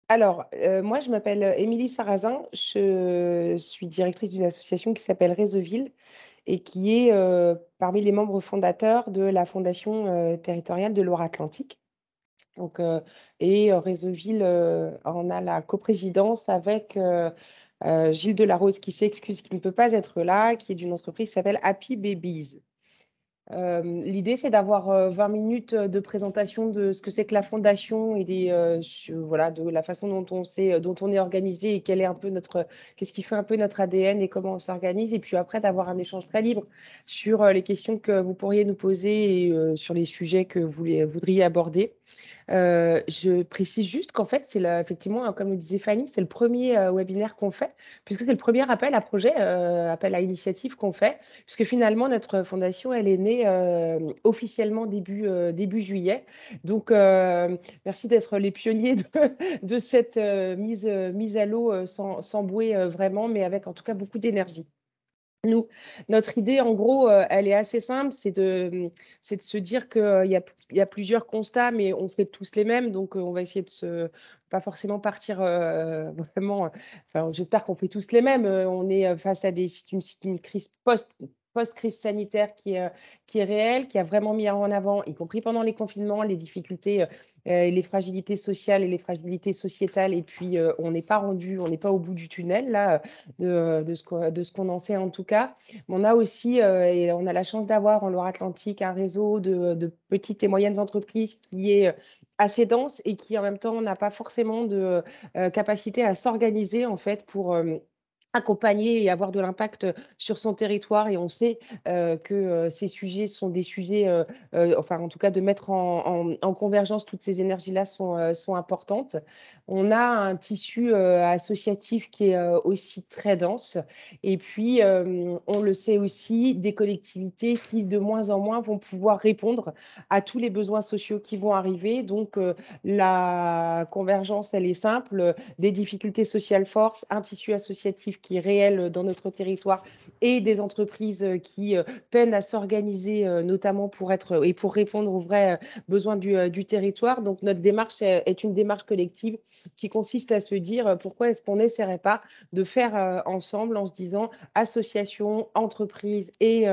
Alors, moi, je m'appelle, Émilie Sarrazin. Je suis directrice d'une association qui s'appelle Réseauville et qui est, parmi les membres fondateurs de la fondation, territoriale de Loire-Atlantique. Donc, Réseauville, en a la coprésidence avec, Gilles Delarose qui s'excuse, qui ne peut pas être là, qui est d'une entreprise qui s'appelle Happy Babies. L'idée, c'est d'avoir 20 minutes de présentation de ce que c'est que la fondation et voilà, de la façon dont on est organisé et qu'est-ce qui fait un peu notre ADN et comment on s'organise. Et puis après, d'avoir un échange très libre sur les questions que vous pourriez nous poser et sur les sujets que voudriez aborder. Je précise juste qu'en fait, effectivement, comme le disait Fanny, c'est le premier webinaire qu'on fait, puisque c'est le premier appel à projet, appel à initiative qu'on fait, puisque finalement, notre fondation, elle est née officiellement début juillet. Donc, merci d'être les pionniers de cette mise à l'eau sans bouée vraiment, mais avec en tout cas beaucoup d'énergie. Nous, notre idée, en gros, elle est assez simple, c'est de se dire qu'il y a plusieurs constats, mais on fait tous les mêmes. Donc, on va essayer pas forcément partir vraiment. Enfin, j'espère qu'on fait tous les mêmes. On est face à une crise post-crise sanitaire qui est réelle, qui a vraiment mis en avant, y compris pendant les confinements, les difficultés, et les fragilités sociales et les fragilités sociétales. Et puis, on n'est pas au bout du tunnel, là, de ce qu'on en sait en tout cas. Mais on a aussi, et on a la chance d'avoir en Loire-Atlantique un réseau de petites et moyennes entreprises qui est assez dense et qui en même temps n'a pas forcément de capacité à s'organiser en fait pour accompagner et avoir de l'impact sur son territoire. Et on sait que ces sujets sont des sujets, enfin en tout cas de mettre en convergence toutes ces énergies-là sont importantes. On a un tissu associatif qui est aussi très dense. Et puis, on le sait aussi, des collectivités qui de moins en moins vont pouvoir répondre à tous les besoins sociaux qui vont arriver. Donc, la convergence, elle est simple, des difficultés sociales fortes, un tissu associatif qui est réel dans notre territoire et des entreprises qui peinent à s'organiser, notamment pour répondre aux vrais besoins du territoire. Donc, notre démarche est une démarche collective qui consiste à se dire pourquoi est-ce qu'on n'essaierait pas de faire ensemble en se disant associations, entreprises et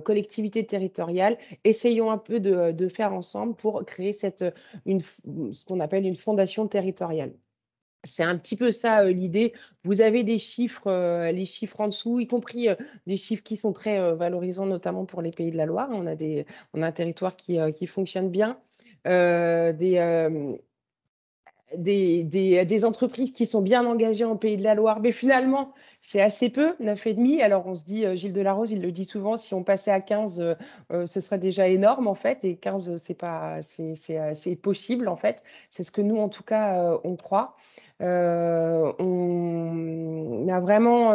collectivités territoriales, essayons un peu de faire ensemble pour créer ce qu'on appelle une fondation territoriale. C'est un petit peu ça, l'idée. Vous avez des chiffres, les chiffres en dessous, y compris, des chiffres qui sont très, valorisants, notamment pour les Pays de la Loire. On a un territoire qui fonctionne bien. Des, des entreprises qui sont bien engagées en Pays de la Loire, mais finalement, c'est assez peu, 9,5. Alors on se dit, Gilles Delarose, il le dit souvent, si on passait à 15, ce serait déjà énorme en fait, et 15, c'est possible en fait. C'est ce que nous, en tout cas, on croit. On a vraiment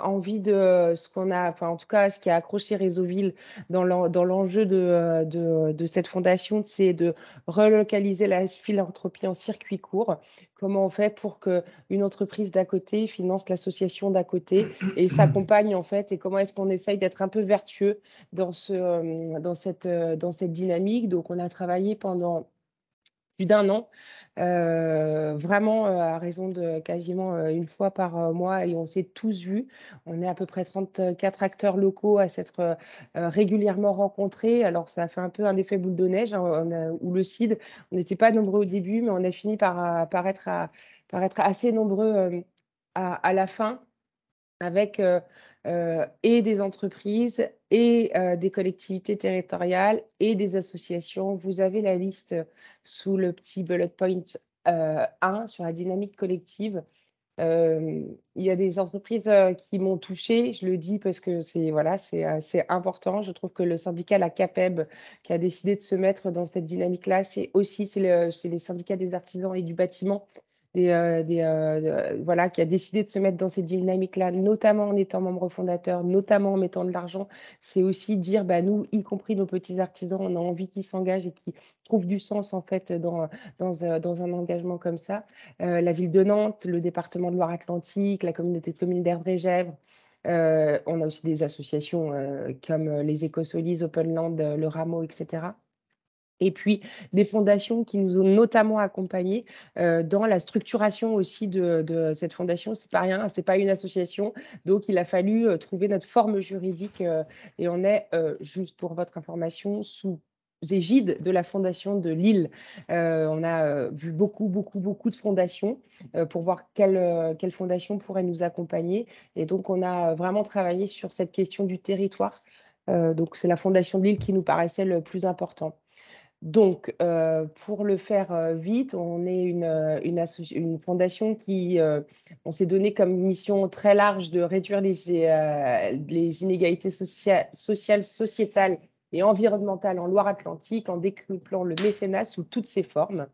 envie de ce qu'on a, enfin en tout cas, ce qui a accroché Réseauville dans l'enjeu de cette fondation, c'est de relocaliser la philanthropie en circuit court. Comment on fait pour qu'une entreprise d'à côté finance l'association d'à côté et s'accompagne en fait, et comment est-ce qu'on essaye d'être un peu vertueux dans cette dynamique. Donc, on a travaillé pendant plus d'un an, vraiment, à raison de quasiment, 1 fois par, mois, et on s'est tous vus. On est à peu près 34 acteurs locaux à s'être, régulièrement rencontrés. Alors ça a fait un peu un effet boule de neige, hein, ou le CID. On n'était pas nombreux au début, mais on a fini par être assez nombreux, à la fin, avec, et des entreprises et des collectivités territoriales et des associations. Vous avez la liste sous le petit bullet point, 1 sur la dynamique collective. Il y a des entreprises, qui m'ont touchée. Je le dis parce que c'est important. Je trouve que le syndicat, la CAPEB, qui a décidé de se mettre dans cette dynamique-là, c'est les syndicats des artisans et du bâtiment, voilà, qui a décidé de se mettre dans cette dynamique-là, notamment en étant membre fondateur, notamment en mettant de l'argent. C'est aussi dire, bah, nous, y compris nos petits artisans, on a envie qu'ils s'engagent et qu'ils trouvent du sens, en fait, dans un engagement comme ça. La ville de Nantes, le département de Loire-Atlantique, la communauté de communes d'Erdre-et-Gèvres. On a aussi des associations, comme les Écosolis, Open Land, le Rameau, et cetera. Et puis des fondations qui nous ont notamment accompagnés, dans la structuration aussi de cette fondation. C'est pas rien, c'est pas une association, donc il a fallu, trouver notre forme juridique, et on est, juste pour votre information, sous égide de la fondation de Lille. On a, vu beaucoup de fondations, pour voir quelle fondation pourrait nous accompagner, et donc on a vraiment travaillé sur cette question du territoire. Donc c'est la fondation de Lille qui nous paraissait le plus important. Donc, pour le faire, vite, on est une fondation qui, on s'est donné comme mission très large de réduire les inégalités sociales, sociétales et environnementales en Loire-Atlantique en décuplant le mécénat sous toutes ses formes.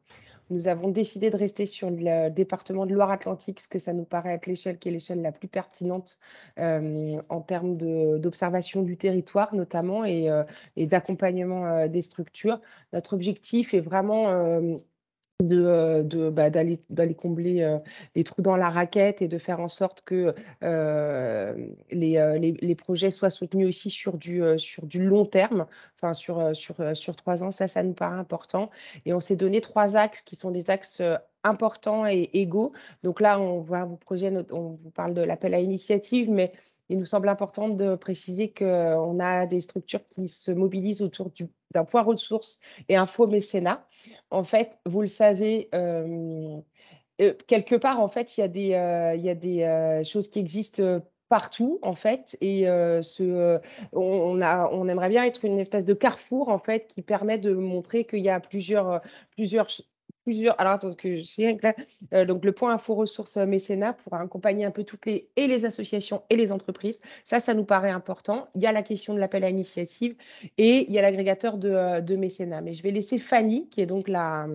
Nous avons décidé de rester sur le département de Loire-Atlantique, parce que ça nous paraît être l'échelle qui est l'échelle la plus pertinente, en termes d'observation du territoire notamment, et d'accompagnement, des structures. Notre objectif est vraiment, d'aller combler, les trous dans la raquette et de faire en sorte que, les projets soient soutenus aussi sur du long terme, enfin sur 3 ans. Ça nous paraît important, et on s'est donné 3 axes qui sont des axes, importants et égaux. Donc là, on vous parle de l'appel à initiative, mais il nous semble important de préciser qu'on a des structures qui se mobilisent autour d'un point ressources et un faux mécénat. En fait, vous le savez, quelque part, en fait, il y a des, choses qui existent, partout, en fait, et on aimerait bien être une espèce de carrefour, en fait, qui permet de montrer qu'il y a plusieurs ch plusieurs alors attends, parce que j'ai là, donc le point info ressources, mécénat pour accompagner un peu les associations et les entreprises. Ça nous paraît important. Il y a la question de l'appel à initiative et il y a l'agrégateur de mécénat. Mais je vais laisser Fanny, qui est donc la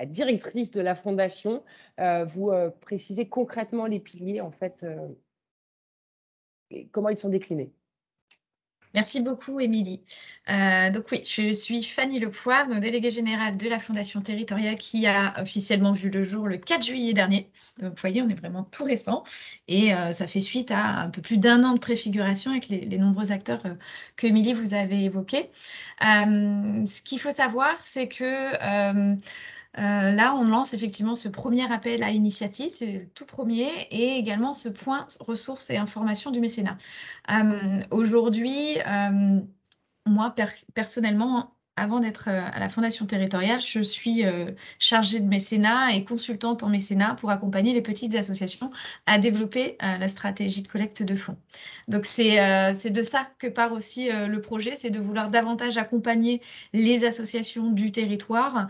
directrice de la fondation, vous, préciser concrètement les piliers, en fait, et comment ils sont déclinés. Merci beaucoup, Émilie. Donc oui, je suis Fanny Lepoivre, déléguée générale de la Fondation territoriale qui a officiellement vu le jour le 4 juillet dernier. Donc vous voyez, on est vraiment tout récent et ça fait suite à un peu plus d'1 an de préfiguration avec les nombreux acteurs que Émilie vous avez évoqués. Ce qu'il faut savoir, c'est que là, on lance effectivement ce premier appel à initiative, c'est le tout premier, et également ce point ressources et informations du mécénat. Aujourd'hui, moi, personnellement, avant d'être à la Fondation territoriale, je suis chargée de mécénat et consultante en mécénat pour accompagner les petites associations à développer la stratégie de collecte de fonds. Donc c'est de ça que part aussi le projet, c'est de vouloir davantage accompagner les associations du territoire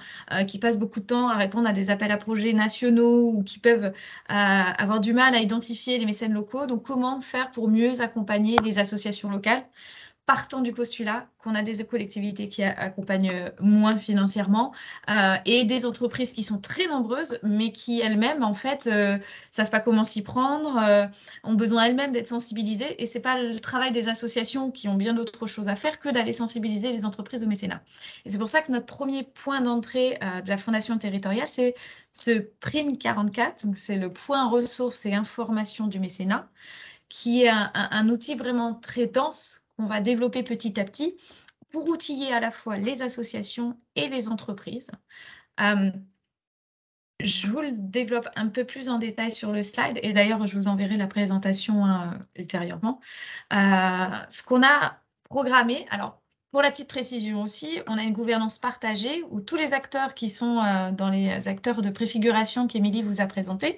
qui passent beaucoup de temps à répondre à des appels à projets nationaux ou qui peuvent avoir du mal à identifier les mécènes locaux. Donc comment faire pour mieux accompagner les associations locales? Partant du postulat qu'on a des collectivités qui accompagnent moins financièrement et des entreprises qui sont très nombreuses, mais qui elles-mêmes, en fait, savent pas comment s'y prendre, ont besoin elles-mêmes d'être sensibilisées. Et c'est pas le travail des associations qui ont bien d'autres choses à faire que d'aller sensibiliser les entreprises de mécénat. Et c'est pour ça que notre premier point d'entrée de la Fondation territoriale, c'est ce Prime 44, donc c'est le point ressources et informations du mécénat, qui est un outil vraiment très dense qu'on va développer petit à petit pour outiller à la fois les associations et les entreprises. Je vous le développe un peu plus en détail sur le slide et d'ailleurs, je vous enverrai la présentation ultérieurement. Ce qu'on a programmé, alors pour la petite précision aussi, on a une gouvernance partagée où tous les acteurs qui sont dans les acteurs de préfiguration qu'Émilie vous a présentés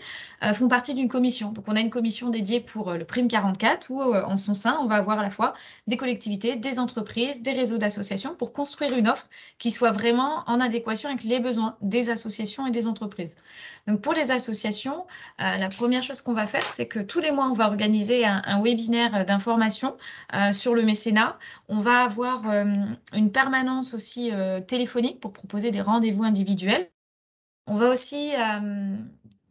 font partie d'une commission. Donc on a une commission dédiée pour le Prime 44 où en son sein, on va avoir à la fois des collectivités, des entreprises, des réseaux d'associations pour construire une offre qui soit vraiment en adéquation avec les besoins des associations et des entreprises. Donc pour les associations, la première chose qu'on va faire, c'est que tous les mois, on va organiser un webinaire d'information sur le mécénat. On va avoir une permanence aussi téléphonique pour proposer des rendez-vous individuels. On va aussi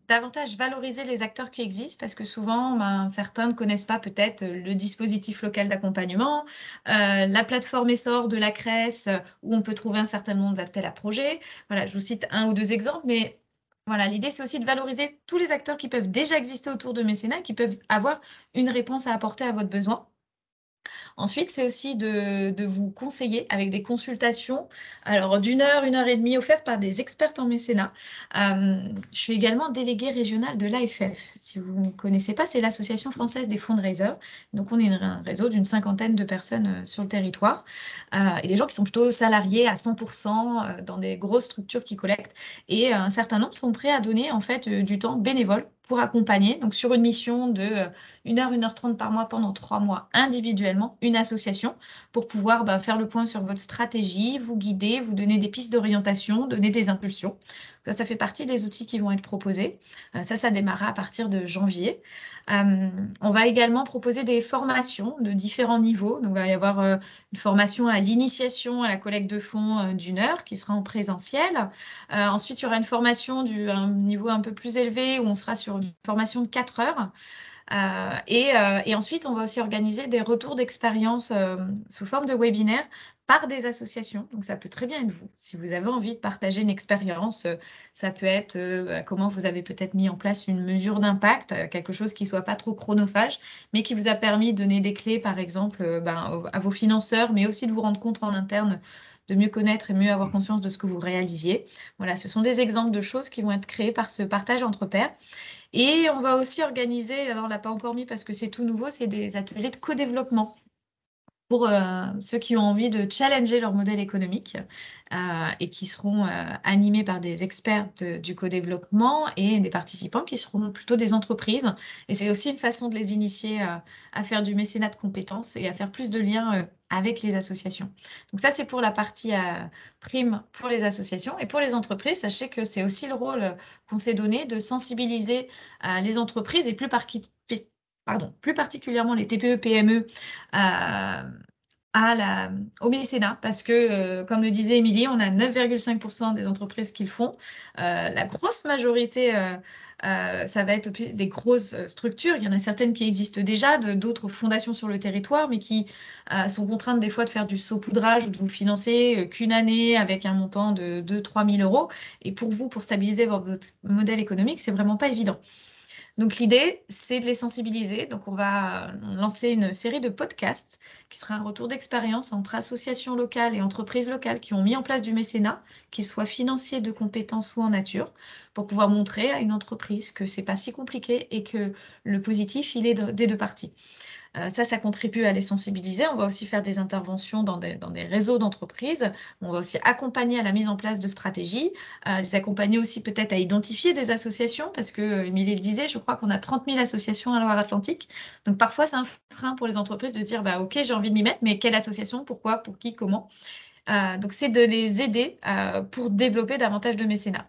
davantage valoriser les acteurs qui existent parce que souvent, certains ne connaissent pas peut-être le dispositif local d'accompagnement, la plateforme Essor de la CRES où on peut trouver un certain nombre d'appels à projets. Voilà, je vous cite 1 ou 2 exemples, mais voilà, l'idée, c'est aussi de valoriser tous les acteurs qui peuvent déjà exister autour de mécénat, qui peuvent avoir une réponse à apporter à votre besoin. Ensuite, c'est aussi de vous conseiller avec des consultations, alors d'une heure et demie offertes par des expertes en mécénat. Je suis également déléguée régionale de l'AFF. Si vous ne connaissez pas, c'est l'Association française des fundraisers. Donc, on est un réseau d'une cinquantaine de personnes sur le territoire et des gens qui sont plutôt salariés à 100% dans des grosses structures qui collectent. Et un certain nombre sont prêts à donner en fait du temps bénévole pour accompagner, donc sur une mission de 1 heure 30 par mois pendant 3 mois individuellement, une association, pour pouvoir faire le point sur votre stratégie, vous guider, vous donner des pistes d'orientation, donner des impulsions. Ça fait partie des outils qui vont être proposés. Ça démarrera à partir de janvier. On va également proposer des formations de différents niveaux. Donc, il va y avoir une formation à l'initiation à la collecte de fonds d'1 heure qui sera en présentiel. Ensuite, il y aura une formation un niveau un peu plus élevé où on sera sur une formation de 4 heures. Et ensuite, on va aussi organiser des retours d'expérience sous forme de webinaire par des associations. Donc, ça peut très bien être vous. Si vous avez envie de partager une expérience, ça peut être comment vous avez peut-être mis en place une mesure d'impact, quelque chose qui ne soit pas trop chronophage, mais qui vous a permis de donner des clés, par exemple, à vos financeurs, mais aussi de vous rendre compte en interne de mieux connaître et mieux avoir conscience de ce que vous réalisiez. Voilà, ce sont des exemples de choses qui vont être créées par ce partage entre pairs. Et on va aussi organiser, alors on l'a pas encore mis parce que c'est tout nouveau, c'est des ateliers de co-développement pour ceux qui ont envie de challenger leur modèle économique et qui seront animés par des experts du co-développement et des participants qui seront plutôt des entreprises. Et c'est aussi une façon de les initier à faire du mécénat de compétences et à faire plus de liens avec les associations. Donc ça, c'est pour la partie prime pour les associations. Et pour les entreprises, sachez que c'est aussi le rôle qu'on s'est donné de sensibiliser les entreprises et plus particulièrement les TPE-PME au mécénat parce que, comme le disait Émilie, on a 9,5% des entreprises qui le font. La grosse majorité, ça va être des grosses structures. Il y en a certaines qui existent déjà, d'autres fondations sur le territoire, mais qui sont contraintes des fois de faire du saupoudrage ou de vous financer qu'une année avec un montant de 2 000 à 3 000 euros. Et pour vous, pour stabiliser votre modèle économique, c'est vraiment pas évident. Donc l'idée, c'est de les sensibiliser. Donc on va lancer une série de podcasts qui sera un retour d'expérience entre associations locales et entreprises locales qui ont mis en place du mécénat, qu'ils soient financiers, de compétences ou en nature, pour pouvoir montrer à une entreprise que c'est pas si compliqué et que le positif, il est des deux parties. Ça contribue à les sensibiliser. On va aussi faire des interventions dans des réseaux d'entreprises. On va aussi accompagner à la mise en place de stratégies, les accompagner aussi peut-être à identifier des associations, parce que, Émilie le disait, je crois qu'on a 30 000 associations à Loire-Atlantique. Donc parfois, c'est un frein pour les entreprises de dire, OK, j'ai envie de m'y mettre, mais quelle association, pourquoi, pour qui, comment? Donc c'est de les aider pour développer davantage de mécénat.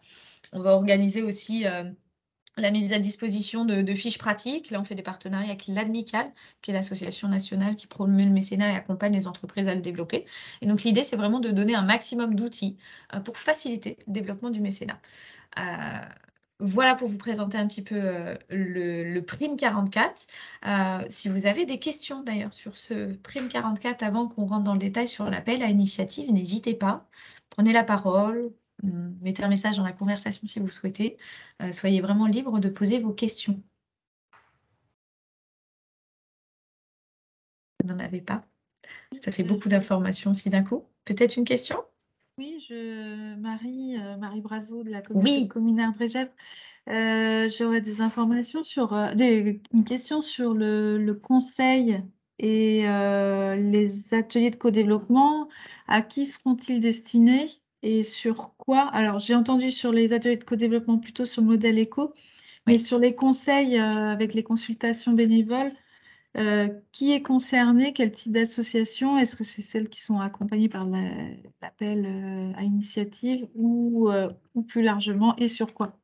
On va organiser aussi la mise à disposition de fiches pratiques. Là, on fait des partenariats avec l'ADMICAL, qui est l'association nationale qui promeut le mécénat et accompagne les entreprises à le développer. Et donc, l'idée, c'est vraiment de donner un maximum d'outils pour faciliter le développement du mécénat. Voilà pour vous présenter un petit peu le Prime 44. Si vous avez des questions d'ailleurs sur ce Prime 44 avant qu'on rentre dans le détail sur l'appel à initiative, n'hésitez pas. Prenez la parole, mettez un message dans la conversation si vous souhaitez. Soyez vraiment libre de poser vos questions. Vous n'en avez pas? Ça fait beaucoup d'informations aussi d'un coup. Peut-être une question? Oui, Marie Brazeau de la communauté Oui. communautaire de Régep. J'aurais des informations une question sur le conseil et les ateliers de co-développement. À qui seront-ils destinés et sur quoi? Alors, j'ai entendu sur les ateliers de co-développement plutôt sur le modèle éco, mais sur les conseils avec les consultations bénévoles. Qui est concerné? Quel type d'association? Est-ce que c'est celles qui sont accompagnées par l'appel à initiative ou plus largement et sur quoi?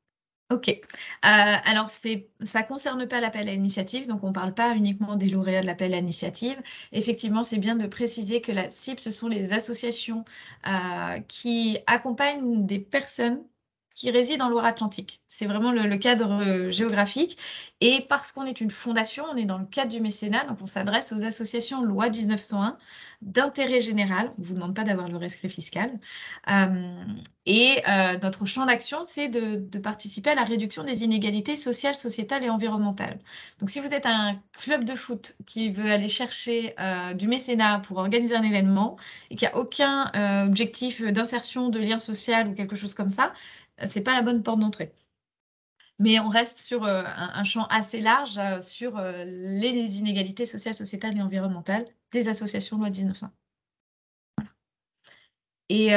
Ok. Alors, ça ne concerne pas l'appel à initiative, donc on ne parle pas uniquement des lauréats de l'appel à initiative. Effectivement, c'est bien de préciser que la cible, ce sont les associations qui accompagnent des personnes qui résident en Loire-Atlantique. C'est vraiment le cadre géographique. Et parce qu'on est une fondation, on est dans le cadre du mécénat, donc on s'adresse aux associations loi 1901 d'intérêt général. On ne vous demande pas d'avoir le rescrit fiscal. Et notre champ d'action, c'est de participer à la réduction des inégalités sociales, sociétales et environnementales. Donc, si vous êtes un club de foot qui veut aller chercher du mécénat pour organiser un événement et qui n'a aucun objectif d'insertion, de lien social ou quelque chose comme ça, c'est pas la bonne porte d'entrée. Mais on reste sur un champ assez large sur les inégalités sociales, sociétales et environnementales des associations loi 1901. Et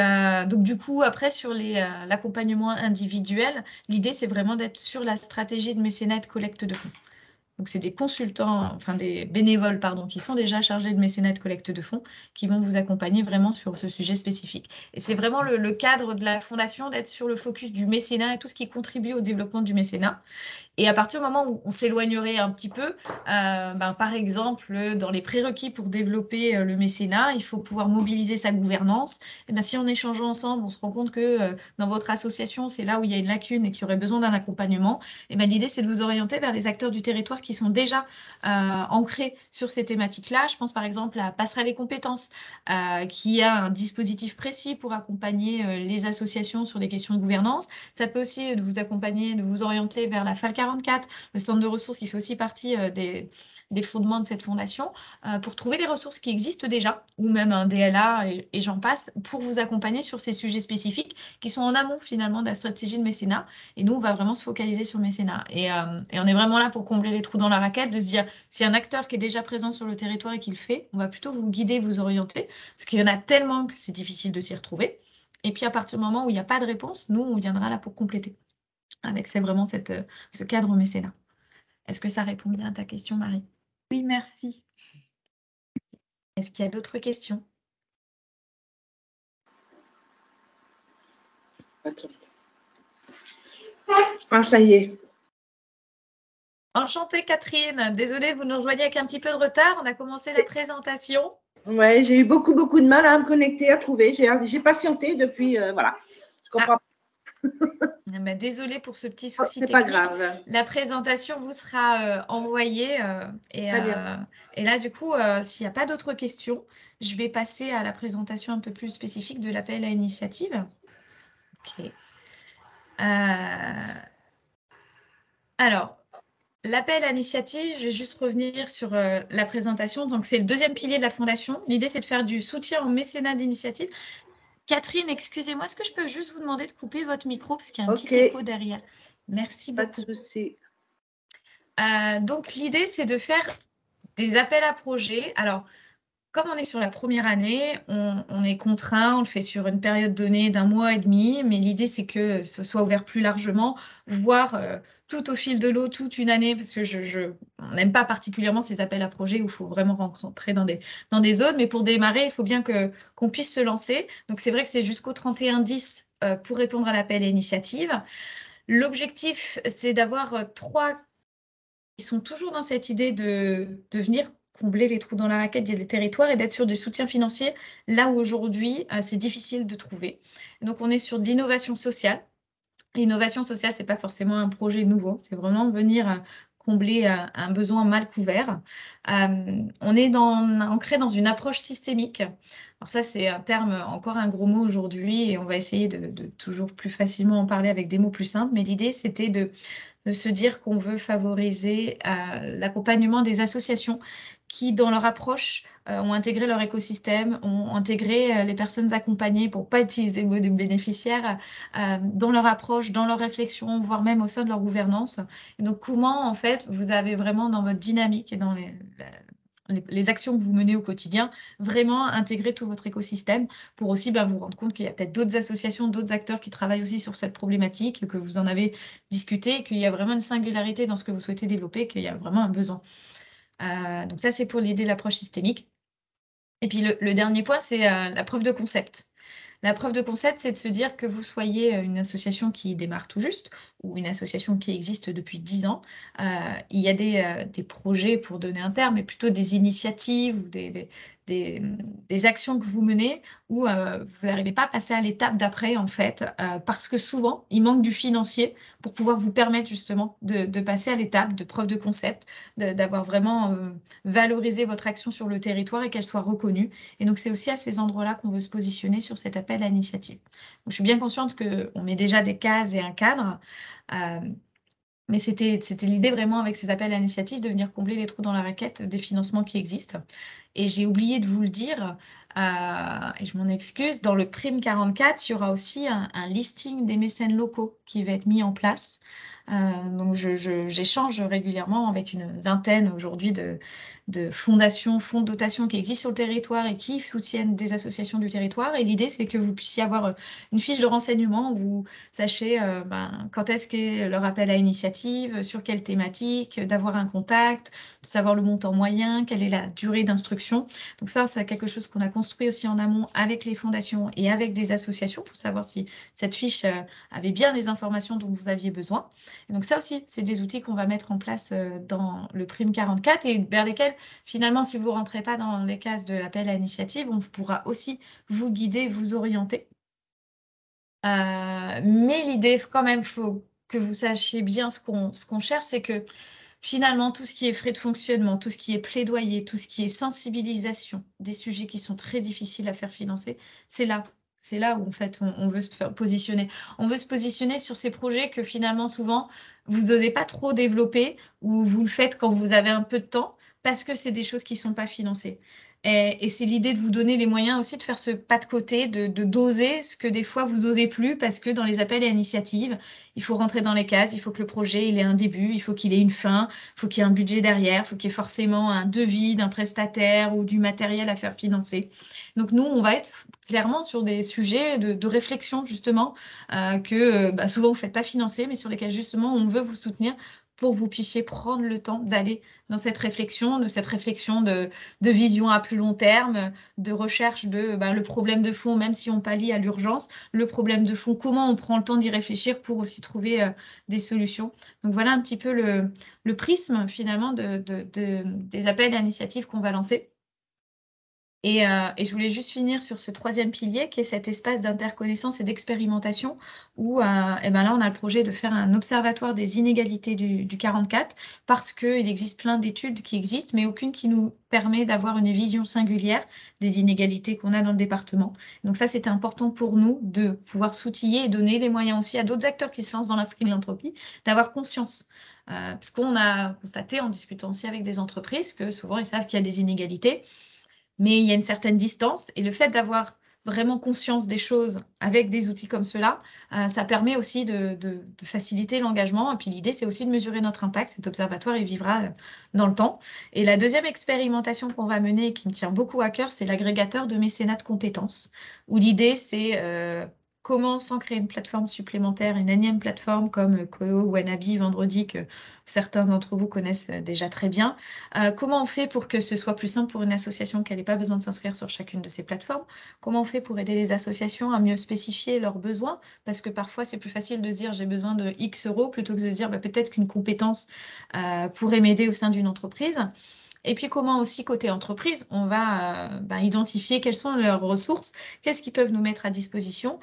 donc, du coup, après, sur l'accompagnement individuel, l'idée, c'est vraiment d'être sur la stratégie de mécénat et de collecte de fonds. Donc, c'est des consultants, enfin des bénévoles, pardon, qui sont déjà chargés de mécénat et de collecte de fonds, qui vont vous accompagner vraiment sur ce sujet spécifique. Et c'est vraiment le cadre de la fondation d'être sur le focus du mécénat et tout ce qui contribue au développement du mécénat. Et à partir du moment où on s'éloignerait un petit peu, par exemple, dans les prérequis pour développer le mécénat, il faut pouvoir mobiliser sa gouvernance. Et ben, si en échangeant ensemble, on se rend compte que dans votre association, c'est là où il y a une lacune et qu'il y aurait besoin d'un accompagnement, et ben, l'idée, c'est de vous orienter vers les acteurs du territoire qui sont déjà ancrés sur ces thématiques-là. Je pense par exemple à Passerelle et compétences, qui a un dispositif précis pour accompagner les associations sur des questions de gouvernance. Ça peut aussi vous accompagner, de vous orienter vers la FAL 44, le centre de ressources qui fait aussi partie des fondements de cette fondation, pour trouver les ressources qui existent déjà, ou même un DLA et j'en passe, pour vous accompagner sur ces sujets spécifiques qui sont en amont finalement de la stratégie de mécénat. Et nous, on va vraiment se focaliser sur le mécénat. Et on est vraiment là pour combler les trous dans la raquette, de se dire, si un acteur qui est déjà présent sur le territoire et qui le fait, on va plutôt vous guider, vous orienter, parce qu'il y en a tellement que c'est difficile de s'y retrouver. Et puis à partir du moment où il n'y a pas de réponse, nous, on viendra là pour compléter avec c'est vraiment ce cadre mécénat. Est-ce que ça répond bien à ta question, Marie? Oui, merci. Est-ce qu'il y a d'autres questions? Attends. Ah, ça y est. Enchantée, Catherine. Désolée, vous nous rejoignez avec un petit peu de retard. On a commencé la présentation. Ouais, j'ai eu beaucoup de mal à me connecter, à trouver. J'ai patienté depuis, voilà. Je comprends. Désolée pour ce petit souci C'est pas technique. grave. La présentation vous sera envoyée. Très bien. Et là, du coup, s'il n'y a pas d'autres questions, je vais passer à la présentation un peu plus spécifique de l'appel à initiative. Ok. Alors, l'appel à initiative, je vais juste revenir sur la présentation. Donc, c'est le deuxième pilier de la fondation. L'idée, c'est de faire du soutien au mécénat d'initiative. Catherine, excusez-moi, est-ce que je peux juste vous demander de couper votre micro parce qu'il y a un petit écho derrière. Merci beaucoup. Pas de souci. Donc, l'idée, c'est de faire des appels à projets. Alors, comme on est sur la première année, on est contraint, on le fait sur une période donnée d'1 mois et demi, mais l'idée, c'est que ce soit ouvert plus largement, voire tout au fil de l'eau, toute une année, parce que on n'aime pas particulièrement ces appels à projets où il faut vraiment rentrer dans des zones, mais pour démarrer, il faut bien qu'on puisse se lancer. Donc, c'est vrai que c'est jusqu'au 31/10 pour répondre à l'appel à initiative. L'objectif, c'est d'avoir 3 qui sont toujours dans cette idée de venir combler les trous dans la raquette des territoires et d'être sur du soutien financier là où aujourd'hui c'est difficile de trouver. Donc on est sur de l'innovation sociale. L'innovation sociale, c'est pas forcément un projet nouveau, c'est vraiment venir combler un besoin mal couvert. On est ancré dans une approche systémique. Alors ça, c'est un terme, encore un gros mot aujourd'hui, et on va essayer de toujours plus facilement en parler avec des mots plus simples. Mais l'idée, c'était de se dire qu'on veut favoriser l'accompagnement des associations qui, dans leur approche, ont intégré leur écosystème, ont intégré les personnes accompagnées pour ne pas utiliser le mot de bénéficiaire, dans leur approche, dans leur réflexion, voire même au sein de leur gouvernance. Et donc, comment, en fait, vous avez vraiment dans votre dynamique et dans les actions que vous menez au quotidien, vraiment intégrer tout votre écosystème pour aussi vous rendre compte qu'il y a peut-être d'autres associations, d'autres acteurs qui travaillent aussi sur cette problématique, que vous en avez discuté, qu'il y a vraiment une singularité dans ce que vous souhaitez développer, qu'il y a vraiment un besoin. Donc ça, c'est pour l'idée de l'approche systémique. Et puis le dernier point, c'est la preuve de concept. La preuve de concept, c'est de se dire que vous soyez une association qui démarre tout juste ou une association qui existe depuis 10 ans. Il y a des projets, pour donner un terme, mais plutôt des initiatives ou des actions que vous menez où vous n'arrivez pas à passer à l'étape d'après, en fait, parce que souvent, il manque du financier pour pouvoir vous permettre justement de passer à l'étape de preuve de concept, d'avoir vraiment valorisé votre action sur le territoire et qu'elle soit reconnue. Et donc, c'est aussi à ces endroits-là qu'on veut se positionner sur cet appel à l'initiative. Donc, je suis bien consciente qu'on met déjà des cases et un cadre, mais c'était l'idée vraiment avec ces appels à l'initiative de venir combler les trous dans la raquette des financements qui existent. Et j'ai oublié de vous le dire, et je m'en excuse, dans le Prime 44, il y aura aussi un listing des mécènes locaux qui va être mis en place. Donc j'échange régulièrement avec une vingtaine aujourd'hui de fondations, fonds de dotation qui existent sur le territoire et qui soutiennent des associations du territoire. Et l'idée, c'est que vous puissiez avoir une fiche de renseignement où vous sachiez quand est-ce qu'est leur appel à initiative, sur quelle thématique, d'avoir un contact, de savoir le montant moyen, quelle est la durée d'instruction. Donc ça, c'est quelque chose qu'on a construit aussi en amont avec les fondations et avec des associations pour savoir si cette fiche avait bien les informations dont vous aviez besoin. Et donc ça aussi, c'est des outils qu'on va mettre en place dans le Prime 44 et vers lesquels, finalement, si vous ne rentrez pas dans les cases de l'appel à initiative, on pourra aussi vous guider, vous orienter. Mais l'idée, quand même, faut que vous sachiez bien ce qu'on cherche, c'est que finalement, tout ce qui est frais de fonctionnement, tout ce qui est plaidoyer, tout ce qui est sensibilisation, des sujets qui sont très difficiles à faire financer, c'est là. C'est là où, en fait, on veut se positionner. On veut se positionner sur ces projets que finalement, souvent, vous n'osez pas trop développer ou vous le faites quand vous avez un peu de temps parce que c'est des choses qui ne sont pas financées. Et c'est l'idée de vous donner les moyens aussi de faire ce pas de côté, de d'oser ce que des fois vous osez plus parce que dans les appels et initiatives, il faut rentrer dans les cases, il faut que le projet il ait un début, il faut qu'il ait une fin, il faut qu'il y ait un budget derrière, il faut qu'il y ait forcément un devis d'un prestataire ou du matériel à faire financer. Donc nous, on va être clairement sur des sujets de réflexion justement que souvent vous ne faites pas financer, mais sur lesquels justement on veut vous soutenir pour que vous puissiez prendre le temps d'aller dans cette réflexion, de vision à plus long terme, de recherche de le problème de fond, même si on pallie à l'urgence, le problème de fond, comment on prend le temps d'y réfléchir pour aussi trouver des solutions. Donc voilà un petit peu le prisme finalement des appels à initiatives qu'on va lancer. Et je voulais juste finir sur ce troisième pilier qui est cet espace d'interconnaissance et d'expérimentation où là, on a le projet de faire un observatoire des inégalités du 44 parce qu'il existe plein d'études qui existent, mais aucune qui nous permet d'avoir une vision singulière des inégalités qu'on a dans le département. Donc ça, c'était important pour nous de pouvoir s'outiller et donner les moyens aussi à d'autres acteurs qui se lancent dans la philanthropie d'avoir conscience. Parce qu'on a constaté en discutant aussi avec des entreprises que souvent, ils savent qu'il y a des inégalités, mais il y a une certaine distance et le fait d'avoir vraiment conscience des choses avec des outils comme cela, ça permet aussi de faciliter l'engagement. Et puis l'idée, c'est aussi de mesurer notre impact. Cet observatoire, il vivra dans le temps. Et la deuxième expérimentation qu'on va mener, qui me tient beaucoup à cœur, c'est l'agrégateur de mécénat de compétences, où l'idée, c'est comment, sans créer une plateforme supplémentaire, une énième plateforme comme Koeo ou Wanabi vendredi, que certains d'entre vous connaissent déjà très bien, comment on fait pour que ce soit plus simple pour une association qu'elle n'ait pas besoin de s'inscrire sur chacune de ces plateformes? Comment on fait pour aider les associations à mieux spécifier leurs besoins? Parce que parfois, c'est plus facile de se dire j'ai besoin de X euros plutôt que de se dire peut-être qu'une compétence pourrait m'aider au sein d'une entreprise. Et puis comment aussi, côté entreprise, on va identifier quelles sont leurs ressources, qu'est-ce qu'ils peuvent nous mettre à disposition.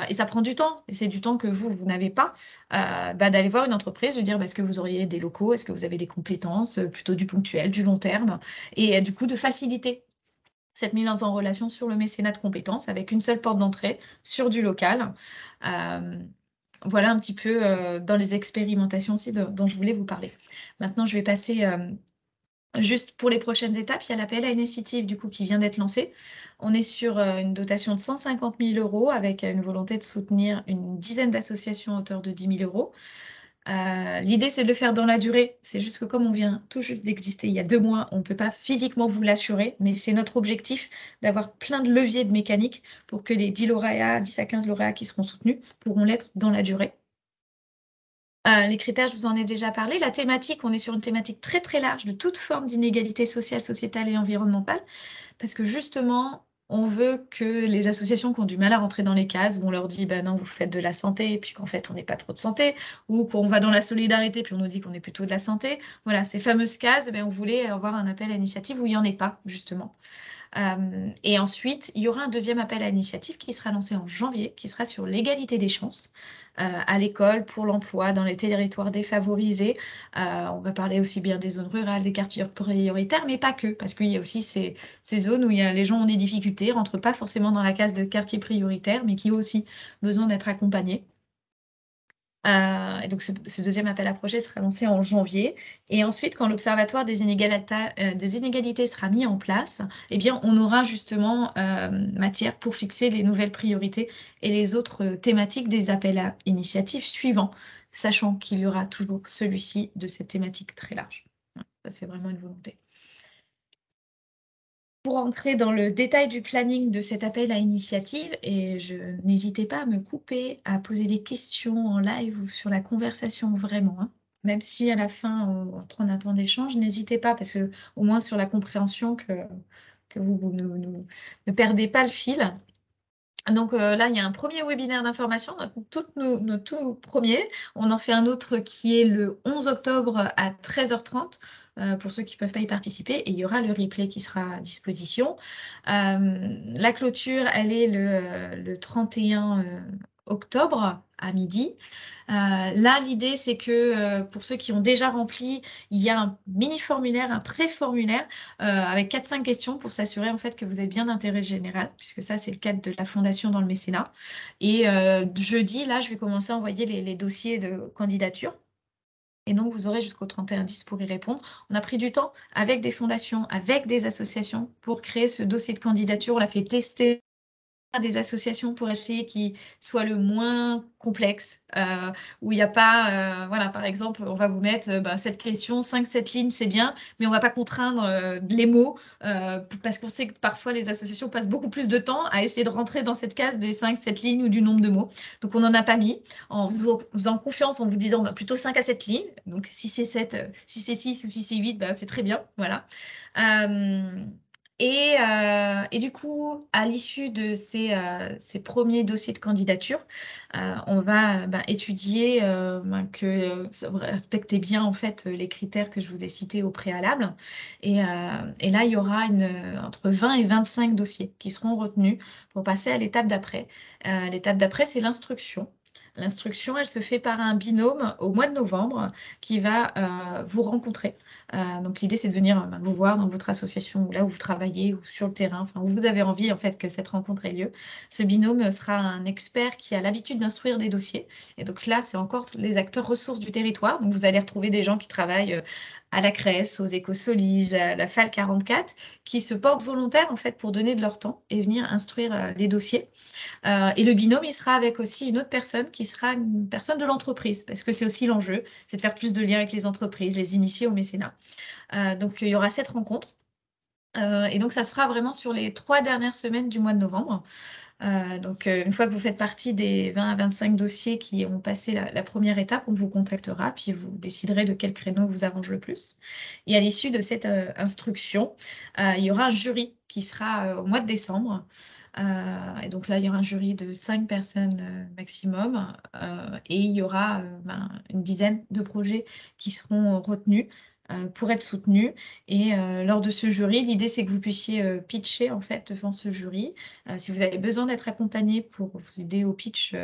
Et ça prend du temps. Et c'est du temps que vous n'avez pas d'aller voir une entreprise, de dire est-ce que vous auriez des locaux, est-ce que vous avez des compétences, plutôt du ponctuel, du long terme. Et du coup, de faciliter cette mise en relation sur le mécénat de compétences avec une seule porte d'entrée sur du local. Voilà un petit peu dans les expérimentations aussi dont je voulais vous parler. Maintenant, je vais passer... Juste pour les prochaines étapes, il y a l'appel à initiative du coup qui vient d'être lancé. On est sur une dotation de 150 000 € avec une volonté de soutenir une dizaine d'associations à hauteur de 10 000 €. L'idée, c'est de le faire dans la durée. C'est juste que comme on vient tout juste d'exister il y a 2 mois, on ne peut pas physiquement vous l'assurer, mais c'est notre objectif d'avoir plein de leviers de mécanique pour que les 10 lauréats, 10 à 15 lauréats qui seront soutenus pourront l'être dans la durée. Les critères, je vous en ai déjà parlé. La thématique, on est sur une thématique très très large de toute forme d'inégalité sociale, sociétale et environnementale, parce que justement, on veut que les associations qui ont du mal à rentrer dans les cases, où on leur dit non, vous faites de la santé, et puis qu'en fait on n'est pas trop de santé, ou qu'on va dans la solidarité, puis on nous dit qu'on est plutôt de la santé. Voilà, ces fameuses cases, on voulait avoir un appel à initiative où il n'y en ait pas, justement. Et ensuite, il y aura un deuxième appel à initiative qui sera lancé en janvier, qui sera sur l'égalité des chances à l'école, pour l'emploi, dans les territoires défavorisés. On va parler aussi bien des zones rurales, des quartiers prioritaires, mais pas que, parce qu'il y a aussi ces zones où les gens ont des difficultés, rentrent pas forcément dans la case de quartier prioritaire, mais qui ont aussi besoin d'être accompagnés. Et donc, ce deuxième appel à projet sera lancé en janvier. Et ensuite, quand l'Observatoire des inégalités sera mis en place, eh bien, on aura justement matière pour fixer les nouvelles priorités et les autres thématiques des appels à initiatives suivants, sachant qu'il y aura toujours celui-ci de cette thématique très large. Voilà, ça, c'est vraiment une volonté. Pour entrer dans le détail du planning de cet appel à initiative, et n'hésitez pas à me couper, à poser des questions en live ou sur la conversation vraiment, hein. Même si à la fin on prend un temps d'échange, n'hésitez pas, parce que au moins sur la compréhension que vous ne perdez pas le fil. Donc là, il y a un premier webinaire d'information, notre tout premier. On en fait un autre qui est le 11 octobre à 13h30 pour ceux qui ne peuvent pas y participer. Et il y aura le replay qui sera à disposition. La clôture, elle est le 31 octobre à midi. Là, l'idée, c'est que pour ceux qui ont déjà rempli, il y a un mini formulaire, un pré-formulaire avec 4-5 questions pour s'assurer en fait que vous êtes bien d'intérêt général, puisque ça, c'est le cadre de la fondation dans le mécénat. Et jeudi, là, je vais commencer à envoyer les dossiers de candidature. Et donc, vous aurez jusqu'au 31/10 pour y répondre. On a pris du temps avec des fondations, avec des associations pour créer ce dossier de candidature. On l'a fait tester des associations pour essayer qu'il soit le moins complexe, où il n'y a pas, voilà, par exemple, on va vous mettre cette question, 5-7 lignes, c'est bien, mais on ne va pas contraindre les mots, parce qu'on sait que parfois les associations passent beaucoup plus de temps à essayer de rentrer dans cette case des 5-7 lignes ou du nombre de mots. Donc on n'en a pas mis, en faisant confiance, en vous disant plutôt 5 à 7 lignes. Donc si c'est 7, si c'est 6 ou si c'est 8, c'est très bien, voilà. Et du coup, à l'issue de ces premiers dossiers de candidature, on va étudier que vous respectez bien en fait les critères que je vous ai cités au préalable. Et là, il y aura entre 20 et 25 dossiers qui seront retenus pour passer à l'étape d'après. L'étape d'après, c'est l'instruction. L'instruction, elle se fait par un binôme au mois de novembre qui va vous rencontrer. Donc l'idée, c'est de venir vous voir dans votre association ou là où vous travaillez ou sur le terrain, enfin où vous avez envie en fait que cette rencontre ait lieu. Ce binôme sera un expert qui a l'habitude d'instruire des dossiers. Et donc là, c'est encore les acteurs ressources du territoire. Donc vous allez retrouver des gens qui travaillent à la CRES, aux Écosolis, à la FAL 44, qui se portent volontaires en fait pour donner de leur temps et venir instruire les dossiers. Et le binôme, il sera avec aussi une autre personne qui sera une personne de l'entreprise, parce que c'est aussi l'enjeu, c'est de faire plus de liens avec les entreprises, les initier au mécénat. Donc il y aura cette rencontre. Et donc ça se fera vraiment sur les 3 dernières semaines du mois de novembre. Donc une fois que vous faites partie des 20 à 25 dossiers qui ont passé la première étape, on vous contactera, puis vous déciderez de quel créneau vous arrange le plus. Et à l'issue de cette instruction, il y aura un jury qui sera au mois de décembre. Et donc là, il y aura un jury de 5 personnes maximum. Et il y aura une dizaine de projets qui seront retenus pour être soutenus. Et lors de ce jury, l'idée, c'est que vous puissiez pitcher en fait devant ce jury. Si vous avez besoin d'être accompagné pour vous aider au pitch,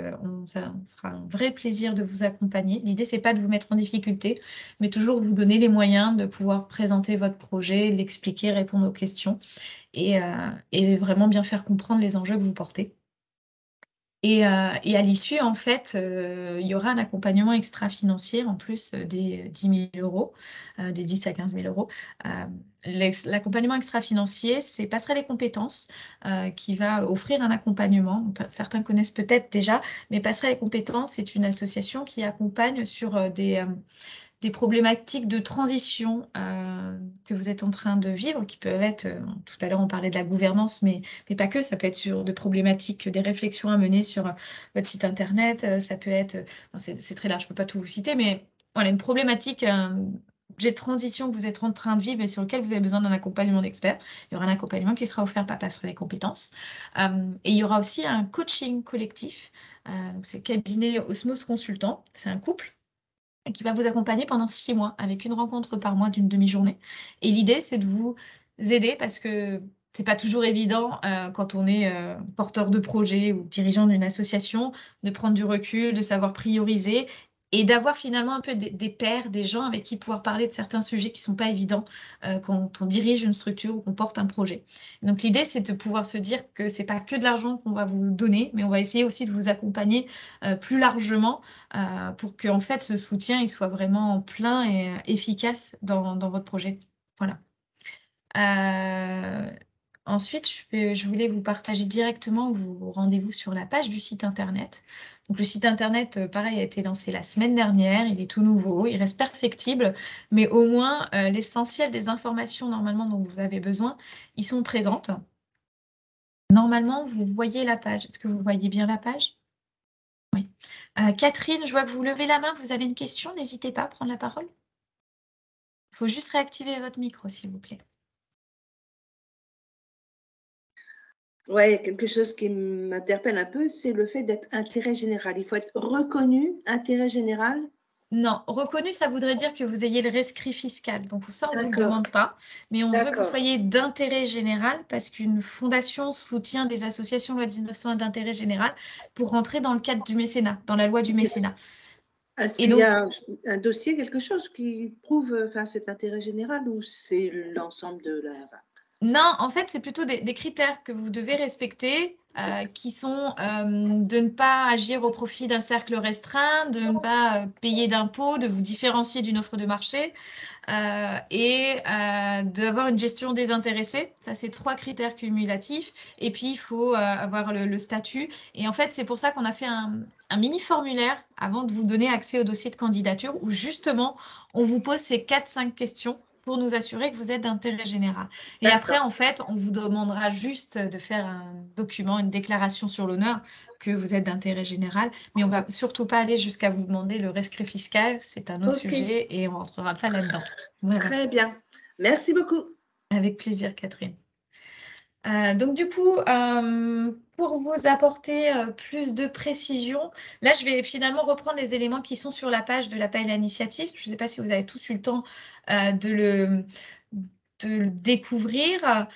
ça sera un vrai plaisir de vous accompagner. L'idée, c'est pas de vous mettre en difficulté, mais toujours vous donner les moyens de pouvoir présenter votre projet, l'expliquer, répondre aux questions et vraiment bien faire comprendre les enjeux que vous portez. Et à l'issue, en fait, il y aura un accompagnement extra-financier en plus des 10 000 euros, des 10 à 15 000 euros. L'accompagnement extra-financier, c'est Passerelle les compétences qui va offrir un accompagnement. Donc, certains connaissent peut-être déjà, mais Passerelle les compétences, c'est une association qui accompagne sur des problématiques de transition que vous êtes en train de vivre, qui peuvent être, tout à l'heure on parlait de la gouvernance, mais pas que, ça peut être sur des problématiques, des réflexions à mener sur votre site internet, ça peut être, c'est très large, je ne peux pas tout vous citer, mais voilà, une problématique de transition que vous êtes en train de vivre et sur lequel vous avez besoin d'un accompagnement d'experts. Il y aura un accompagnement qui sera offert par Passerelle les compétences. Et il y aura aussi un coaching collectif, donc c'est le cabinet Osmose Consultant, c'est un couple qui va vous accompagner pendant 6 mois avec une rencontre par mois d'une demi-journée. Et l'idée, c'est de vous aider parce que c'est pas toujours évident quand on est porteur de projet ou dirigeant d'une association de prendre du recul, de savoir prioriser et d'avoir finalement un peu des pairs, des gens avec qui pouvoir parler de certains sujets qui sont pas évidents quand on dirige une structure ou qu'on porte un projet. Donc l'idée, c'est de pouvoir se dire que c'est pas que de l'argent qu'on va vous donner, mais on va essayer aussi de vous accompagner plus largement pour que en fait ce soutien il soit vraiment plein et efficace dans votre projet. Voilà. Ensuite, je voulais vous partager directement vos rendez-vous sur la page du site internet. Donc, le site internet, pareil, a été lancé la semaine dernière. Il est tout nouveau, il reste perfectible, mais au moins l'essentiel des informations normalement dont vous avez besoin, ils sont présentes. Normalement, vous voyez la page. Est-ce que vous voyez bien la page? Oui. Catherine, je vois que vous levez la main. Vous avez une question? N'hésitez pas à prendre la parole. Il faut juste réactiver votre micro, s'il vous plaît. Ouais, quelque chose qui m'interpelle un peu, c'est le fait d'être intérêt général. Il faut être reconnu intérêt général. Non, reconnu, ça voudrait dire que vous ayez le rescrit fiscal. Donc ça, on ne vous le D'accord. demande pas, mais on veut que vous D'accord. soyez d'intérêt général parce qu'une fondation soutient des associations loi 1901 d'intérêt général pour rentrer dans le cadre du mécénat, dans la loi du mécénat. Est-ce Et qu'il y donc, a un dossier, quelque chose qui prouve cet intérêt général ou c'est l'ensemble de la... non, en fait, c'est plutôt des critères que vous devez respecter qui sont de ne pas agir au profit d'un cercle restreint, de ne pas payer d'impôts, de vous différencier d'une offre de marché et d'avoir une gestion désintéressée. Ça, c'est 3 critères cumulatifs. Et puis, il faut avoir le statut. Et en fait, c'est pour ça qu'on a fait un mini formulaire avant de vous donner accès au dossier de candidature où justement, on vous pose ces 4-5 questions pour nous assurer que vous êtes d'intérêt général. Et après, en fait, on vous demandera juste de faire un document, une déclaration sur l'honneur que vous êtes d'intérêt général, mais on va surtout pas aller jusqu'à vous demander le rescrit fiscal, c'est un autre sujet et on rentrera pas là-dedans. Voilà. Très bien. Merci beaucoup. Avec plaisir, Catherine. Donc du coup, pour vous apporter plus de précision, là je vais finalement reprendre les éléments qui sont sur la page de l'appel à l'initiative. Je ne sais pas si vous avez tous eu le temps de le découvrir.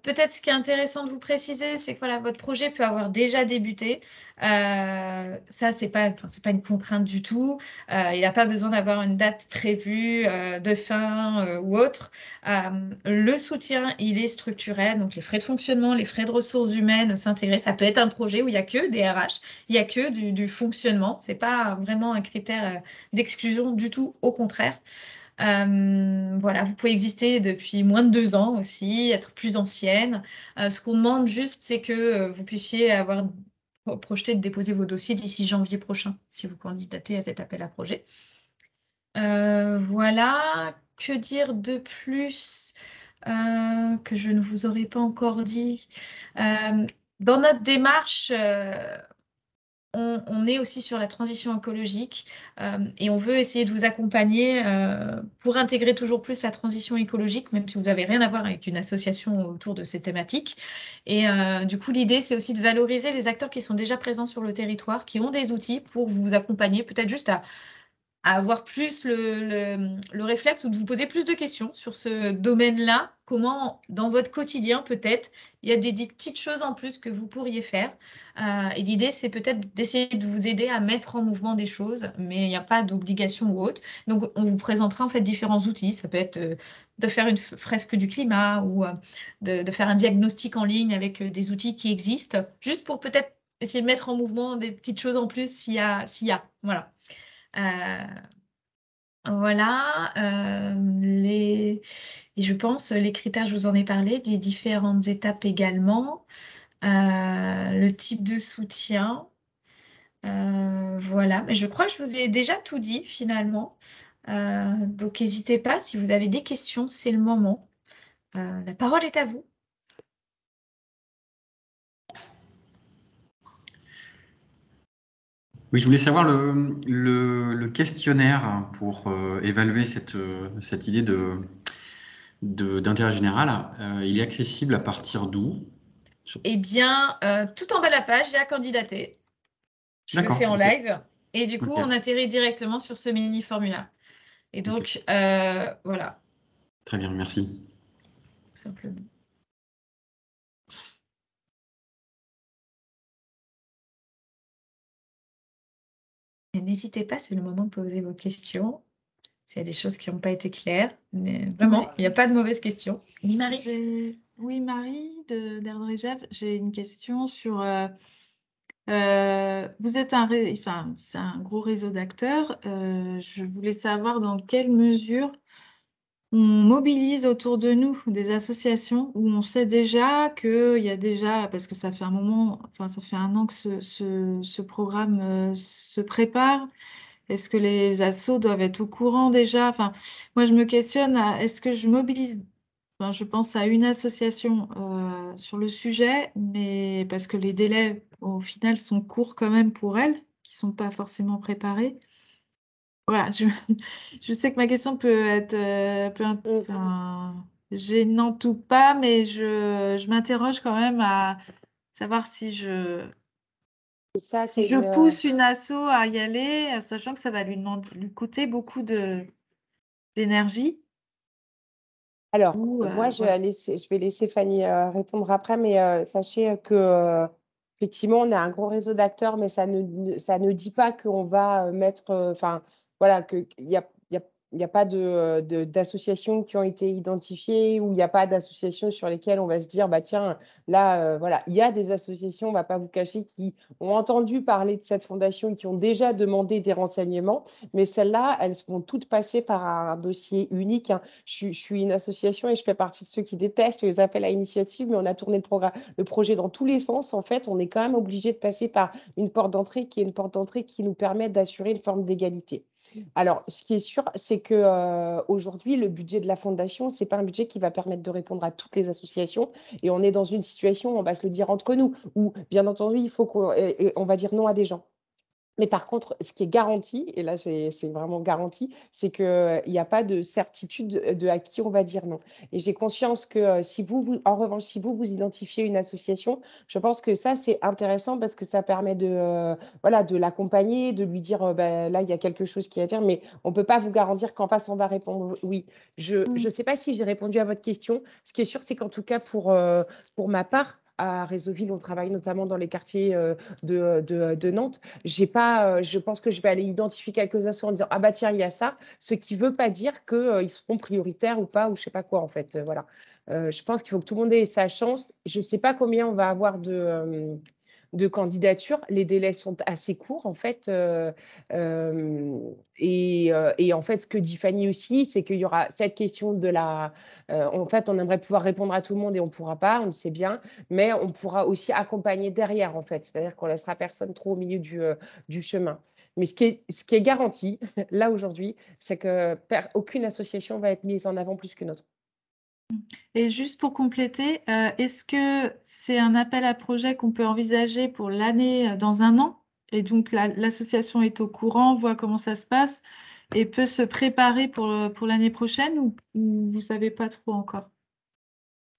Peut-être ce qui est intéressant de vous préciser, c'est que voilà, votre projet peut avoir déjà débuté. Ça, c'est pas une contrainte du tout. Il n'a pas besoin d'avoir une date prévue de fin ou autre. Le soutien, il est structurel, donc les frais de fonctionnement, les frais de ressources humaines s'intégrer. Ça peut être un projet où il n'y a que des RH, il n'y a que du fonctionnement. C'est pas vraiment un critère d'exclusion du tout, au contraire. Voilà, vous pouvez exister depuis moins de 2 ans aussi, être plus ancienne. Ce qu'on demande juste, c'est que vous puissiez avoir projeté de déposer vos dossiers d'ici janvier prochain, si vous candidatez à cet appel à projet. Voilà, que dire de plus que je ne vous aurais pas encore dit. Dans notre démarche, on est aussi sur la transition écologique et on veut essayer de vous accompagner pour intégrer toujours plus la transition écologique, même si vous n'avez rien à voir avec une association autour de ces thématiques. Et du coup, l'idée, c'est aussi de valoriser les acteurs qui sont déjà présents sur le territoire, qui ont des outils pour vous accompagner, peut-être juste à avoir plus le réflexe ou de vous poser plus de questions sur ce domaine-là. Comment, dans votre quotidien, peut-être, il y a des petites choses en plus que vous pourriez faire. Et l'idée, c'est peut-être d'essayer de vous aider à mettre en mouvement des choses, mais il n'y a pas d'obligation ou autre. Donc, on vous présentera en fait différents outils. Ça peut être de faire une fresque du climat ou de faire un diagnostic en ligne avec des outils qui existent, juste pour peut-être essayer de mettre en mouvement des petites choses en plus s'il y a. Voilà. Voilà, et je pense les critères, je vous en ai parlé, des différentes étapes également, le type de soutien, voilà, mais je crois que je vous ai déjà tout dit finalement. Donc n'hésitez pas, si vous avez des questions, c'est le moment. La parole est à vous. Oui, je voulais savoir le questionnaire pour évaluer cette idée d'intérêt général. Il est accessible à partir d'où? Eh bien, tout en bas de la page, il y a candidater. Je le D'accord, fais en ok. live. Et du coup, Ok. on atterrit directement sur ce mini formulaire. Et donc, voilà, Très bien, merci. tout simplement. Et n'hésitez pas, c'est le moment de poser vos questions. S'il y a des choses qui n'ont pas été claires, mais vraiment, Ouais. il n'y a pas de mauvaises questions. Oui, Marie? Oui, Marie d'Erdre-et-Gève, j'ai une question sur. Vous êtes enfin, c'est un gros réseau d'acteurs. Je voulais savoir dans quelle mesure on mobilise autour de nous des associations où on sait déjà qu'il y a déjà, parce que ça fait un moment, enfin ça fait 1 an que ce programme se prépare. Est-ce que les assos doivent être au courant déjà? Enfin, moi je me questionne est-ce que je mobilise, enfin, je pense à une association sur le sujet, mais parce que les délais au final sont courts quand même pour elles, qui ne sont pas forcément préparées. Voilà, je sais que ma question peut être enfin, gênante ou pas, mais je m'interroge quand même à savoir si Ça, si c'est je une, pousse une asso à y aller, sachant que ça va lui coûter beaucoup d'énergie. Alors, Ou, moi, voilà. je vais laisser Fanny répondre après, mais sachez que effectivement, on a un gros réseau d'acteurs, mais ça ne dit pas qu'on va mettre, enfin, voilà, qu'il n'y a, il y a pas d'associations qui ont été identifiées ou il n'y a pas d'associations sur lesquelles on va se dire, bah tiens, là, voilà, il y a des associations, on ne va pas vous cacher, qui ont entendu parler de cette fondation, qui ont déjà demandé des renseignements, mais celles-là, elles vont toutes passer par un dossier unique, hein. Je suis une association et je fais partie de ceux qui détestent les appels à initiative, mais on a tourné le projet dans tous les sens. En fait, on est quand même obligé de passer par une porte d'entrée qui est une porte d'entrée qui nous permet d'assurer une forme d'égalité. Alors, ce qui est sûr, c'est que aujourd'hui, le budget de la fondation, c'est pas un budget qui va permettre de répondre à toutes les associations. Et on est dans une situation, on va se le dire entre nous, où, bien entendu, il faut on va dire non à des gens. Mais par contre, ce qui est garanti, et là c'est vraiment garanti, c'est qu'il n'y a pas de certitude de à qui on va dire non. Et j'ai conscience que si en revanche, si vous identifiez une association, je pense que ça c'est intéressant parce que ça permet voilà, de l'accompagner, de lui dire bah, là il y a quelque chose qui est à dire, mais on ne peut pas vous garantir qu'en face on va répondre oui. Je ne sais pas si j'ai répondu à votre question. Ce qui est sûr, c'est qu'en tout cas pour ma part, à Réseauville, on travaille notamment dans les quartiers de Nantes. Je pense que je vais aller identifier quelques assos en disant ah bah tiens il y a ça, ce qui veut pas dire que ils seront prioritaires ou pas ou je sais pas quoi en fait. Voilà. Je pense qu'il faut que tout le monde ait sa chance. Je sais pas combien on va avoir de candidatures. Les délais sont assez courts en fait. Et en fait, ce que dit Fanny aussi, c'est qu'il y aura cette question de la. En fait, on aimerait pouvoir répondre à tout le monde et on ne pourra pas, on le sait bien, mais on pourra aussi accompagner derrière en fait. C'est-à-dire qu'on laissera personne trop au milieu du chemin. Mais ce qui est garanti, là aujourd'hui, c'est que aucune association va être mise en avant plus qu'une autre. Et juste pour compléter, est-ce que c'est un appel à projet qu'on peut envisager pour l'année dans 1 an? Et donc l'association est au courant, voit comment ça se passe et peut se préparer pour l'année prochaine ou vous ne savez pas trop encore?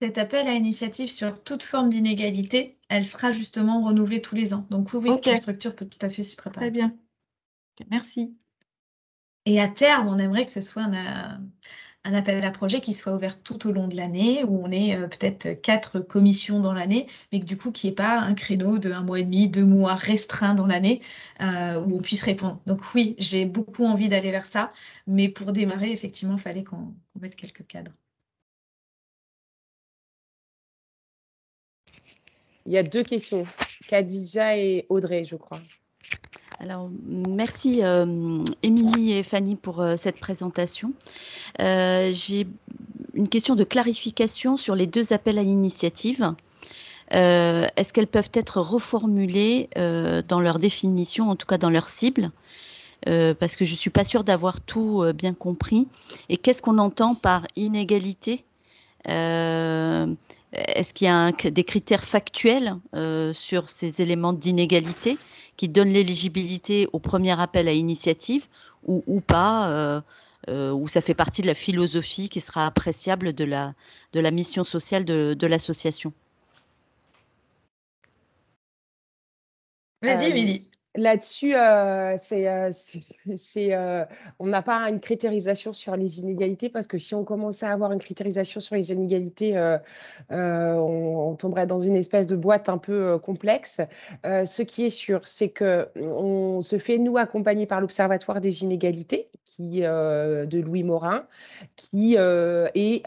Cet appel à initiative sur toute forme d'inégalité, elle sera justement renouvelée tous les ans. Donc oui, Ok, la structure peut tout à fait s'y très préparer. bien. Ok, merci. Et à terme, on aimerait que ce soit un appel à projet qui soit ouvert tout au long de l'année, où on ait peut-être 4 commissions dans l'année, mais que du coup, qu'il n'y ait pas un créneau de 1 mois et demi, 2 mois restreint dans l'année, où on puisse répondre. Donc oui, j'ai beaucoup envie d'aller vers ça, mais pour démarrer, effectivement, il fallait qu'on mette quelques cadres. Il y a 2 questions, Khadija et Audrey, je crois. Alors, merci Émilie et Fanny pour cette présentation. J'ai une question de clarification sur les 2 appels à l'initiative. Est-ce qu'elles peuvent être reformulées dans leur définition, en tout cas dans leur cible, parce que je ne suis pas sûre d'avoir tout bien compris. Et qu'est-ce qu'on entend par inégalité? Est-ce qu'il y a des critères factuels sur ces éléments d'inégalité qui donnent l'éligibilité au premier appel à initiative ou pas, ou ça fait partie de la philosophie qui sera appréciable de la mission sociale de l'association? Vas-y, Émilie. Là-dessus, on n'a pas une critérisation sur les inégalités parce que si on commençait à avoir une critérisation sur les inégalités, on tomberait dans une espèce de boîte un peu complexe. Ce qui est sûr, c'est qu'on se fait, nous, accompagner par l'Observatoire des inégalités de Louis Morin, et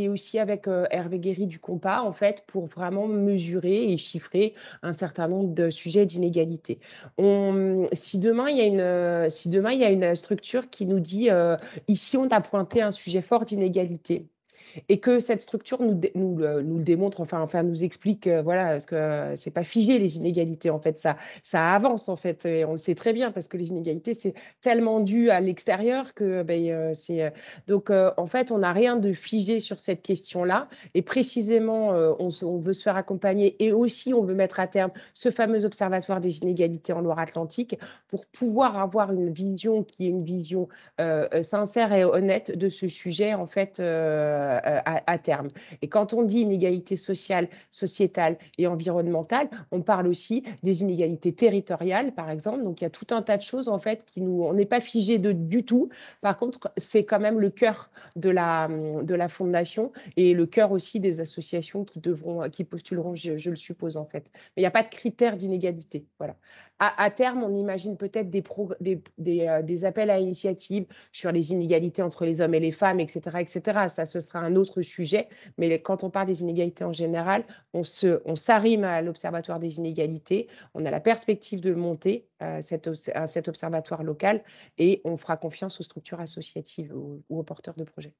aussi avec Hervé Guéry du Compas, en fait, pour vraiment mesurer et chiffrer un certain nombre de sujets d'inégalité. Si demain, il y a une structure qui nous dit ici, on a pointé un sujet fort d'inégalité et que cette structure nous le démontre, enfin nous explique, voilà, parce que c'est pas figé les inégalités, en fait, ça avance, en fait, et on le sait très bien parce que les inégalités, c'est tellement dû à l'extérieur que donc en fait, on n'a rien de figé sur cette question-là et précisément, on veut se faire accompagner et aussi on veut mettre à terme ce fameux observatoire des inégalités en Loire-Atlantique pour pouvoir avoir une vision qui est une vision sincère et honnête de ce sujet, en fait, à terme. Et quand on dit inégalité sociale, sociétale et environnementale, on parle aussi des inégalités territoriales, par exemple. Donc, il y a tout un tas de choses, en fait, on n'est pas figé du tout. Par contre, c'est quand même le cœur de la fondation et le cœur aussi des associations qui postuleront, je le suppose, en fait. Mais il n'y a pas de critères d'inégalité. Voilà. À terme, on imagine peut-être des appels à initiative sur les inégalités entre les hommes et les femmes, etc., etc. Ça, ce sera un autre sujet. Mais quand on parle des inégalités en général, on s'arrime à l'Observatoire des inégalités. On a la perspective de monter cet observatoire local et on fera confiance aux structures associatives ou aux porteurs de projets.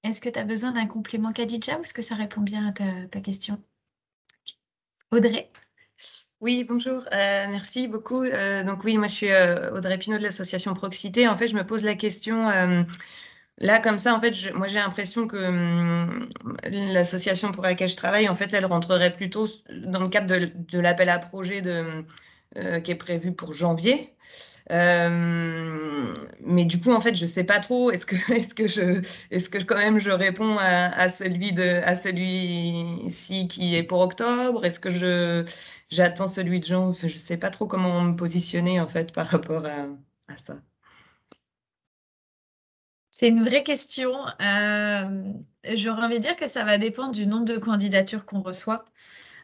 Est-ce que tu as besoin d'un complément, Khadija, ou est-ce que ça répond bien à ta question? Audrey? Oui, bonjour, merci beaucoup. Donc oui, moi je suis Audrey Pinault de l'association Proxité. En fait, je me pose la question, là comme ça, en fait, moi j'ai l'impression que l'association pour laquelle je travaille, en fait, elle rentrerait plutôt dans le cadre de l'appel à projet qui est prévu pour janvier. Mais du coup, en fait, je sais pas trop. Est-ce que quand même je réponds à celui-ci qui est pour octobre? Est-ce que j'attends celui de janvier? Enfin, je sais pas trop comment me positionner en fait par rapport à ça. C'est une vraie question. J'aurais envie de dire que ça va dépendre du nombre de candidatures qu'on reçoit.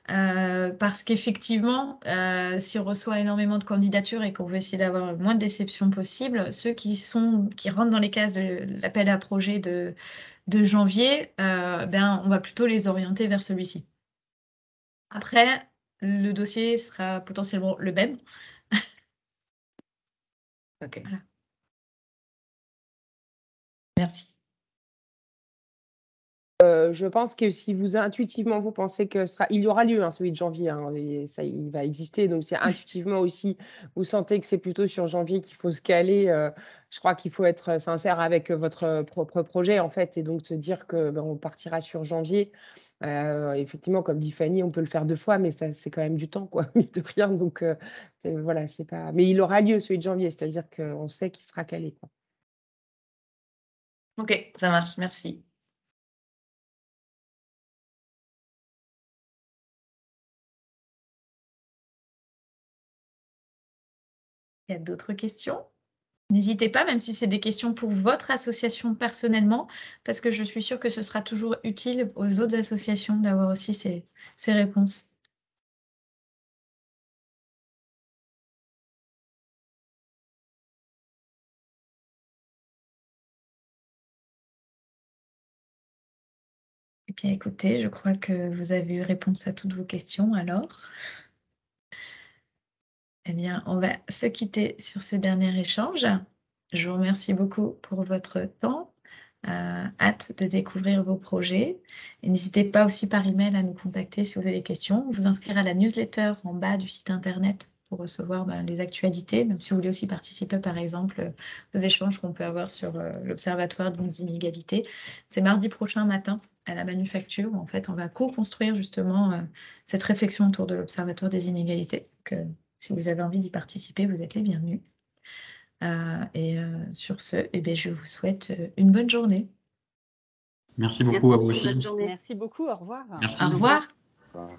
Parce qu'effectivement, si on reçoit énormément de candidatures et qu'on veut essayer d'avoir le moins de déceptions possible, ceux qui rentrent dans les cases de l'appel à projet de janvier, on va plutôt les orienter vers celui-ci. Après, le dossier sera potentiellement le même. Ok. Voilà. Merci. Je pense que si intuitivement vous pensez il y aura lieu, hein, celui de janvier, hein, et ça, il va exister. Donc, si intuitivement aussi vous sentez que c'est plutôt sur janvier qu'il faut se caler, je crois qu'il faut être sincère avec votre propre projet, en fait, et donc se dire que on partira sur janvier. Effectivement, comme dit Fanny, on peut le faire 2 fois, mais c'est quand même du temps, quoi, mine de rien. Donc, voilà, c'est pas. Mais il aura lieu celui de janvier, c'est-à-dire qu'on sait qu'il sera calé, quoi. Ok, ça marche, merci. Il y a d'autres questions? N'hésitez pas, même si c'est des questions pour votre association personnellement, parce que je suis sûre que ce sera toujours utile aux autres associations d'avoir aussi ces réponses. Eh bien, écoutez, je crois que vous avez eu réponse à toutes vos questions alors. Eh bien, on va se quitter sur ce dernier échange. Je vous remercie beaucoup pour votre temps. Hâte de découvrir vos projets. Et n'hésitez pas aussi par email à nous contacter si vous avez des questions. Vous inscrire à la newsletter en bas du site internet pour recevoir les actualités, même si vous voulez aussi participer, par exemple, aux échanges qu'on peut avoir sur l'Observatoire des inégalités. C'est mardi prochain matin à la Manufacture où en fait on va co-construire justement cette réflexion autour de l'Observatoire des inégalités. Donc, si vous avez envie d'y participer, vous êtes les bienvenus. Sur ce, je vous souhaite une bonne journée. Merci beaucoup à vous aussi. Merci beaucoup, au revoir. Merci. Au revoir. Au revoir.